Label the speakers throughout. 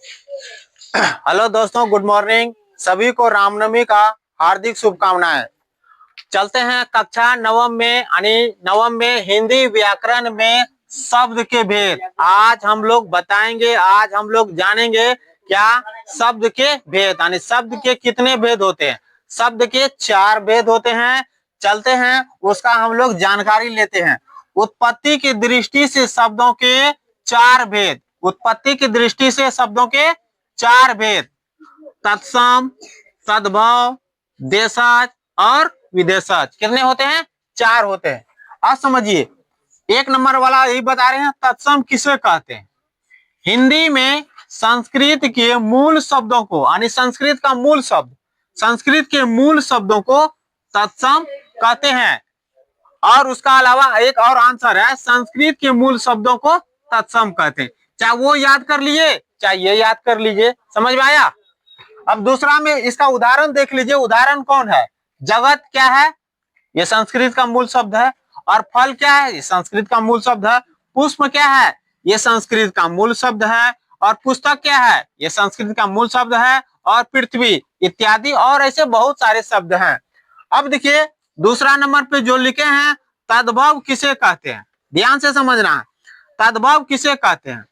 Speaker 1: Hello दोस्तों, good morning. सभी को रामनवमी का हार्दिक शुभकामनाएं। चलते हैं कक्षा नवम में, यानी नवम में हिंदी व्याकरण में शब्द के भेद। आज हम लोग बताएंगे, आज हम लोग जानेंगे क्या शब्द के भेद, यानी शब्द के कितने भेद होते हैं। शब्द के 4 भेद होते हैं। चलते हैं उसका हम लोग जानकारी लेते हैं। उत्पत्ति की दृष्टि से शब्दों के 4 भेद। उत्पत्ति की दृष्टि से शब्दों के 4 भेद: तत्सम, सद्भाव, देशज और विदेशज। कितने होते हैं? 4 होते हैं। अब समझिए, 1 नंबर वाला यही बता रहे हैं, तत्सम किसे कहते हैं। हिंदी में संस्कृत के मूल शब्दों को, यानी संस्कृत का मूल शब्द, संस्कृत के मूल शब्दों को तत्सम कहते हैं। और उसका अलावा एक और आंसर है, संस्कृत के मूल शब्दों को तत्सम कहते हैं। चाहे वो याद कर लीजिए, चाहे ये याद कर लीजिए। समझ में आया? अब दूसरा में इसका उदाहरण देख लीजिए। उदाहरण कौन है? जगत क्या है? ये संस्कृत का मूल शब्द है। और फल क्या है? ये संस्कृत का मूल शब्द है। पुष्प क्या है? ये संस्कृत का मूल शब्द है। और पुस्तक क्या है? ये संस्कृत का मूल शब्द है। और पृथ्वी इत्यादि और ऐसे बहुत सारे शब्द हैं। अब देखिए, दूसरा नंबर पे जो लिखे हैं, तद्भव किसे कहते हैं? ध्यान से समझना है। तद्भव किसे कहते हैं?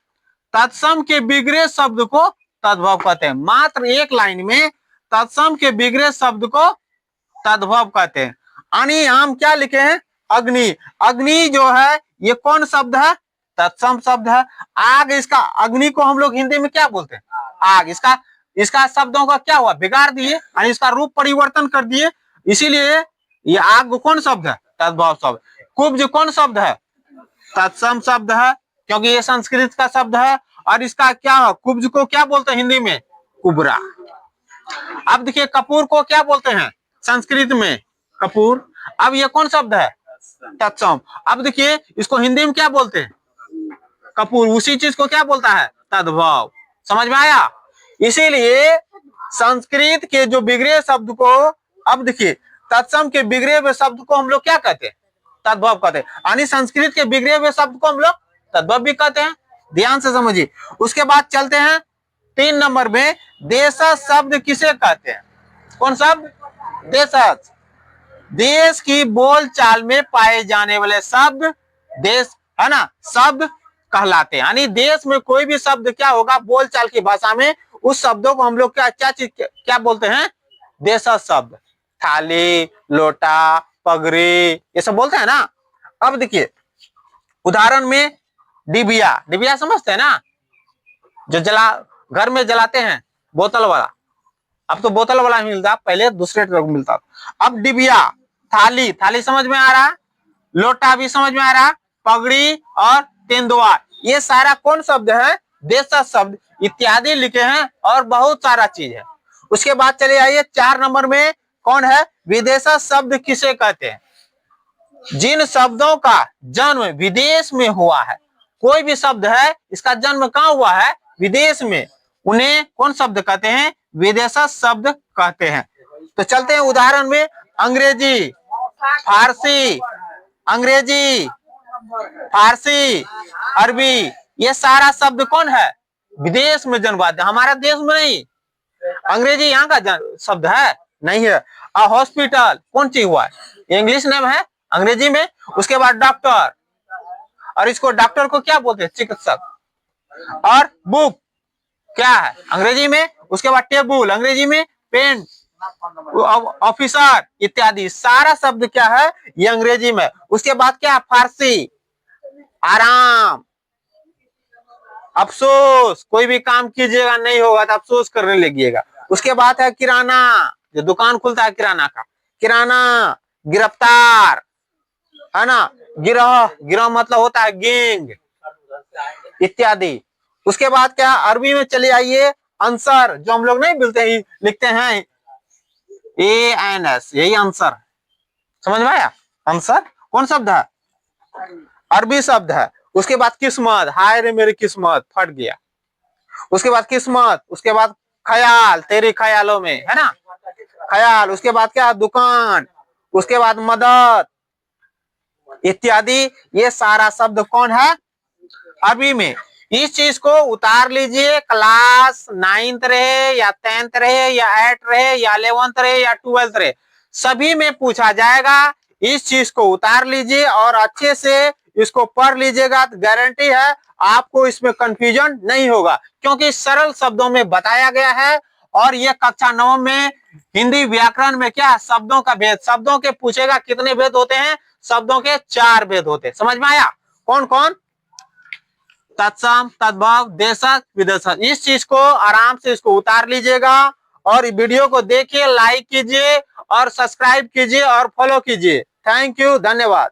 Speaker 1: तत्सम के बिगड़े शब्द को तद्भव कहते हैं। मात्र एक लाइन में तत्सम के बिगड़े शब्द को तद्भव कहते हैं। यानी हम क्या लिखे हैं? अग्नि। अग्नि जो है ये कौन शब्द है? तत्सम शब्द है। आग, इसका अग्नि को हम लोग हिंदी में क्या बोलते हैं? आग। इसका शब्दों का क्या हुआ? बिगाड़ दिए, यानी इसका रूप परिवर्तन कर दिए। इसीलिए ये आग कौन शब्द है? तद्भव शब्द। कुब्ज कौन शब्द है? तत्सम शब्द है, क्योंकि ये संस्कृत का शब्द है। और इसका क्या, कुब्ज को क्या बोलते हैं हिंदी में? कुबरा। अब देखिए, कपूर को क्या बोलते हैं संस्कृत में? कपूर। अब ये कौन शब्द है? तत्सम। अब देखिए, इसको हिंदी में क्या बोलते हैं? कपूर। उसी चीज को क्या बोलता है? तद्भव। समझ में आया? इसीलिए संस्कृत के जो बिगड़े शब्द को, अब देखिए, तत्सम के बिगड़े हुए शब्द को हम लोग क्या कहते हैं? तद्भव कहते हैं। यानी संस्कृत के बिगड़े हुए शब्द को हम लोग तद्भव भी कहते हैं। ध्यान से समझिए। उसके बाद चलते हैं 3 नंबर में, देशज शब्द किसे कहते हैं? कौन शब्द? देशज। देश की बोलचाल में पाए जाने वाले शब्द देश, है ना, शब्द कहलाते हैं। यानी देश में कोई भी शब्द क्या होगा बोलचाल की भाषा में, उस शब्दों को हम लोग क्या बोलते हैं? देशज शब्द। थाली, लोटा, पगड़ी, ये सब बोलते हैं ना। अब देखिए, उदाहरण में डिबिया। डिबिया समझते हैं ना, जो घर में जलाते हैं, बोतल वाला। अब तो बोतल वाला ही मिलता, पहले दूसरे तरह मिलता। अब डिबिया। थाली, थाली समझ में आ रहा। लोटा भी समझ में आ रहा। पगड़ी और तेंदुआ, ये सारा कौन शब्द है? देशज शब्द इत्यादि लिखे हैं। और बहुत सारा चीज है। उसके बाद चले आइए 4 नंबर में, कौन है? विदेशज शब्द किसे कहते हैं? जिन शब्दों का जन्म विदेश में हुआ है। कोई भी शब्द है, इसका जन्म कहाँ हुआ है? विदेश में। उन्हें कौन शब्द कहते हैं? विदेशज शब्द कहते हैं। तो चलते हैं उदाहरण में, अंग्रेजी, फारसी, अंग्रेजी, फारसी, अरबी, ये सारा शब्द कौन है? विदेश में जन्मवाद है, हमारा देश में नहीं। अंग्रेजी यहाँ का शब्द है नहीं है। हॉस्पिटल कौन चीज हुआ है? इंग्लिश नेम है अंग्रेजी में। उसके बाद डॉक्टर, और इसको डॉक्टर को क्या बोलते हैं? चिकित्सक। और बुक क्या है? अंग्रेजी में। उसके बाद टेबल अंग्रेजी में, पेन, ऑफिसर इत्यादि सारा शब्द क्या है? ये अंग्रेजी में। उसके बाद क्या है? फारसी, आराम, अफसोस, कोई भी काम कीजिएगा नहीं होगा तो अफसोस करने लगिएगा। उसके बाद है किराना, जो दुकान खुलता है किराना का, किराना। गिरफ्तार, है ना। गिरोह, गिरोह मतलब होता है गैंग इत्यादि। उसके बाद क्या? अरबी में चले आइए, आंसर, जो हम लोग नहीं बोलते हैं, लिखते हैं ANS, यही आंसर। समझ में आया? आंसर कौन शब्द है? अरबी शब्द है। उसके बाद किस्मत, हाय रे मेरी किस्मत फट गया। उसके बाद किस्मत। उसके बाद ख्याल, तेरे ख्यालों में, है ना, ख्याल। उसके बाद क्या? दुकान। उसके बाद मदद इत्यादि। ये सारा शब्द कौन है? अरबी में। इस चीज को उतार लीजिए, क्लास 9th रहे या 10th रहे या 8th रहे या 11th रहे या 12th रहे, सभी में पूछा जाएगा। इस चीज को उतार लीजिए और अच्छे से इसको पढ़ लीजिएगा, तो गारंटी है आपको इसमें कंफ्यूजन नहीं होगा, क्योंकि सरल शब्दों में बताया गया है। और ये कक्षा 9 में हिंदी व्याकरण में क्या, शब्दों का भेद, शब्दों के पूछेगा कितने भेद होते हैं, शब्दों के 4 भेद होते हैं। समझ में आया? कौन कौन? तत्सम, तद्भव, देशज, विदेशज। इस चीज को आराम से इसको उतार लीजिएगा और वीडियो को देखिए, लाइक कीजिए और सब्सक्राइब कीजिए और फॉलो कीजिए। थैंक यू, धन्यवाद।